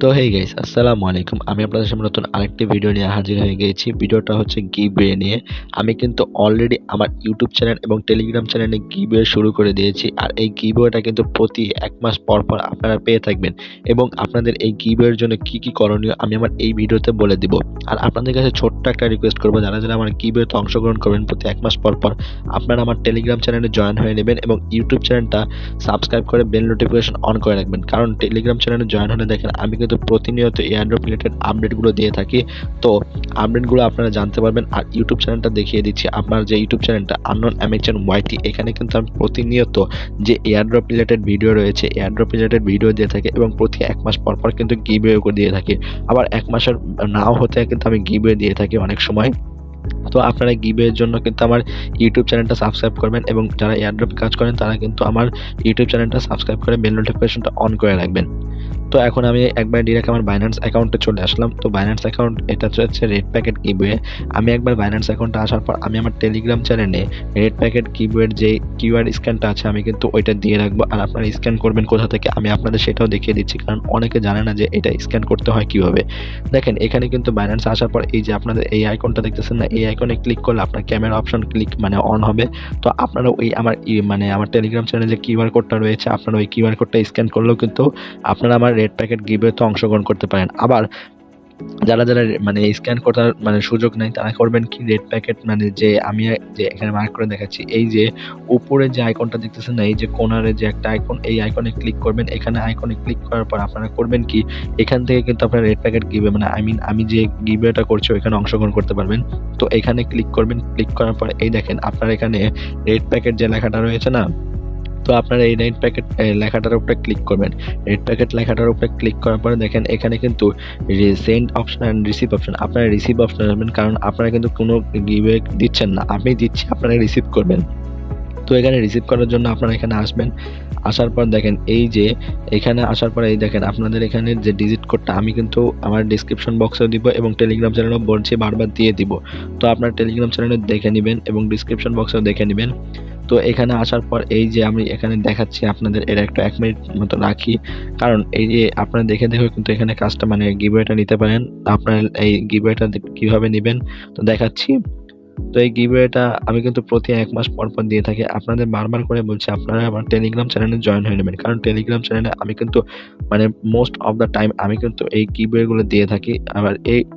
তো hey guys, আসসালামু আলাইকুম। আমি আপনাদের সামনে নতুন আরেকটি ভিডিও নিয়ে হাজির হয়ে গিয়েছি। ভিডিওটা হচ্ছে গিভওয়ে নিয়ে। আমি কিন্তু অলরেডি আমার ইউটিউব চ্যানেল এবং টেলিগ্রাম চ্যানেলে গিভওয়ে শুরু করে দিয়েছি। আর এই গিভওয়েটা কিন্তু প্রতি ১ মাস পর আপনারা পেয়ে থাকবেন এবং আপনাদের এই গিভওয়ের জন্য কি করণীয় আমি আমার এই ভিডিওতে বলে দিব। আর আপনাদের কাছে ছোট্ট একটা রিকোয়েস্ট করব, যারা আমার গিভওয়েতে অংশগ্রহণ করবেন প্রতি ১ মাস পর আপনারা আমার টেলিগ্রাম চ্যানেলে জয়েন হয়ে নেবেন এবং ইউটিউব চ্যানেলটা সাবস্ক্রাইব করে বেল নোটিফিকেশন অন করে রাখবেন। কারণ টেলিগ্রাম চ্যানেলে জয়েন হলে দেখেন আমি কিন্তু প্রতিনিয়ত এয়ারড্রপ রিলেটেড আপডেটগুলো দিয়ে থাকি। তো আপডেটগুলো আপনারা জানতে পারবেন। আর ইউটিউব চ্যানেলটা দেখিয়ে দিচ্ছি, আপনার যে ইউটিউব চ্যানেলটা আননোন অ্যামেচার ওয়াইটি, এখানে কিন্তু আমি প্রতিনিয়ত যে এয়ারড্রপ রিলেটেড ভিডিও রয়েছে, এয়ারড্রপ রিলেটেড ভিডিও দিয়ে থাকি এবং প্রতি ১ মাস পর কিন্তু গিভওয়ে করে দিয়ে থাকি। আবার ১ মাসের নাও হতে কিন্তু আমি গিভওয়ে দিয়ে থাকি অনেক সময়। তো আপনারা গিভওয়ের জন্য কিন্তু আমার ইউটিউব চ্যানেলটা সাবস্ক্রাইব করবেন এবং যারা এয়ারড্রপে কাজ করেন তারা কিন্তু আমার ইউটিউব চ্যানেলটা সাবস্ক্রাইব করে বেল নোটিফিকেশনটা অন করে রাখবেন। তো এখন আমি একবার ডিরেক্ট আমার বাইন্যান্স অ্যাকাউন্টে চলে আসলাম। তো বাইন্যান্স অ্যাকাউন্ট এটা হচ্ছে রেড প্যাকেট গিভওয়ে। আমি একবার বাইন্যান্স অ্যাকাউন্টে আসার পর আমি আমার টেলিগ্রাম চ্যানেলে রেড প্যাকেট গিভওয়ের যে কিউআর স্ক্যানটা আছে আমি কিন্তু ওইটা দিয়ে রাখবো। আর আপনারা স্ক্যান করবেন কোথা থেকে আমি আপনাদের সেটাও দেখিয়ে দিচ্ছি, কারণ অনেকে জানে না যে এটা স্ক্যান করতে হয় কিভাবে। দেখেন এখানে কিন্তু বাইন্যান্স আসার পর এই যে আপনাদের এই আইকনটা দেখতেছেন না, এই আইকনে ক্লিক করলে আপনার ক্যামেরা অপশন ক্লিক মানে অন হবে। তো আপনারা ওই আমার টেলিগ্রাম চ্যানেলে যে কিউআর কোডটা রয়েছে আপনারা ওই কিউআর কোডটা স্ক্যান করলেও কিন্তু আপনারা আমার রেড প্যাকেট গিভওয়েতে অংশগ্রহণ করতে পারেন। আবার যারা স্ক্যান করার সুযোগ নেই তারা করবেন কি, রেড প্যাকেট যে আমি যে এখানে মার্ক করে দেখাচ্ছি, এই যে উপরে যে আইকনটা দেখতেছেন না, এই যে কোণারে যে একটা আইকন, এই আইকনে ক্লিক করবেন। এখানে আইকনে ক্লিক করার পর আপনারা করবেন কি, এখান থেকে কিন্তু আপনারা রেড প্যাকেট গিভওয়ে আমি যে গিভওয়েটা করছি ওইখানে অংশগ্রহণ করতে পারবেন। তো এখানে ক্লিক করবেন। ক্লিক করার পর এই দেখেন আপনার এখানে রেড প্যাকেট যে লেখাটা রয়েছে না, তো আপনারা এই রেড প্যাকেট লেখাটার উপরে ক্লিক করবেন। রেড প্যাকেট লেখাটার উপরে ক্লিক করার পরে দেখেন এখানে কিন্তু send option and receive option, আপনারা রিসিভ অপশন আসবেন, কারণ আপনারা কিন্তু কোনো গিভওয়ে দিচ্ছেন না, আমি দিচ্ছি, আপনারা রিসিভ করবেন। তো এখানে রিসিভ করার জন্য আপনারা এখানে আসবেন। আসার পর দেখেন এই যে এখানে আসার পরে এই দেখেন আপনাদের এখানে যে ডিজিট কোডটা আমি কিন্তু আমার ডেসক্রিপশন বক্সেও দিব এবং টেলিগ্রাম চ্যানেলেও বলছি বারবার দিয়ে দিব। তো আপনার টেলিগ্রাম চ্যানেলে দেখে নেবেন এবং ডিসক্রিপশন বক্সেও দেখে নেবেন। তো এখানে আসার পর এই যে আমি এখানে দেখাচ্ছি আপনাদের, এটা একটু ১ মিনিট মতো রাখি, কারণ এই যে আপনারা দেখে কিন্তু এখানে কাজটা গিভওয়েটা নিতে পারেন। আপনার এই গিভওয়েটা কিভাবে নেবেন তো দেখাচ্ছি। তো এই গিভওয়েটা আমি কিন্তু প্রতি ১ মাস পর দিয়ে থাকি। আপনাদের বারবার করে বলছি আপনারা আমার টেলিগ্রাম চ্যানেলে জয়েন হয়ে নেবেন, কারণ টেলিগ্রাম চ্যানেলে আমি কিন্তু মোস্ট অফ দ্য টাইম আমি কিন্তু এই গিভওয়ে গুলো দিয়ে থাকি। আবার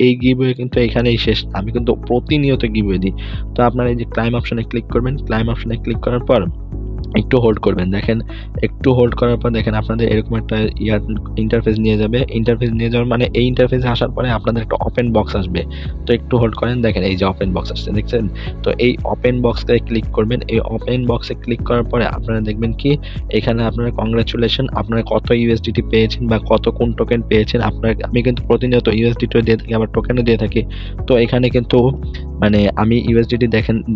এই গিভওয়ে কিন্তু এখানেই শেষ, আমি কিন্তু প্রতিনিয়ত গিভওয়ে দিই। তো আপনারা এই যে ক্লাইম অপশনে ক্লিক করবেন। ক্লাইম অপশনে ক্লিক করার পর একটু হোল্ড করবেন। দেখেন একটু হোল্ড করার পর দেখেন আপনাদের এরকম একটা ইন্টারফেস নিয়ে যাবে। ইন্টারফেস নিয়ে যাওয়ার এই ইন্টারফেসে আসার পরে আপনাদের একটা ওপেন বক্স আসবে। তো একটু হোল্ড করেন, দেখেন এই যে ওপেন বক্স আসছে, দেখছেন? তো এই ওপেন বক্সে ক্লিক করবেন। এই ওপেন বক্সে ক্লিক করার পরে আপনারা দেখবেন কি, এখানে আপনারা কংগ্রাচুলেশন, আপনারা কত ইউএসডিটি পেয়েছেন বা কোন টোকেন পেয়েছেন। আমি কিন্তু প্রতিনিয়ত ইউএসডিটিও দিয়ে থাকি, আবার টোকেনও দিয়ে থাকি। তো এখানে কিন্তু আমি ইউএসডিটি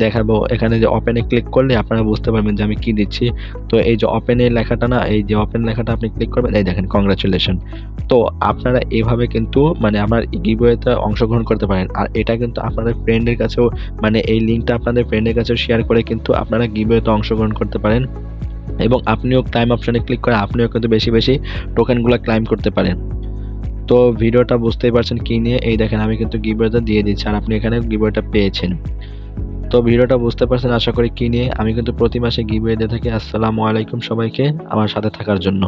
দেখাবো। এখানে যে ওপেনে ক্লিক করলে আপনারা বুঝতে পারবেন যে আমি কি দিচ্ছি। তো এই যে ওপেনে লেখাটা না, এই যে ওপেন লেখাটা আপনি ক্লিক করবেন, এই দেখেন কংগ্রাচুলেশন। তো আপনারা এভাবে কিন্তু আমার গিভওয়েতে অংশগ্রহণ করতে পারেন। আর এটা কিন্তু আপনাদের ফ্রেন্ডের কাছেও এই লিঙ্কটা আপনাদের ফ্রেন্ডের কাছেও শেয়ার করে কিন্তু আপনারা গিভওয়েতে অংশগ্রহণ করতে পারেন এবং আপনিও ক্লাইম অপশনে ক্লিক করে আপনিও কিন্তু বেশি টোকেনগুলো ক্লাইম করতে পারেন। তো ভিডিওটা বুঝতেই পারছেন কি নিয়ে, এই দেখেন আমি কিন্তু গিভওয়েটা দিয়ে দিচ্ছি আর আপনি এখানে গিভওয়েটা পেয়েছেন। তো ভিডিওটা বুঝতে পারছেন আশা করি কি নিয়ে। আমি কিন্তু প্রতি মাসে গিভওয়ে দিয়ে থাকি। আসসালামু আলাইকুম সবাইকে আমার সাথে থাকার জন্য।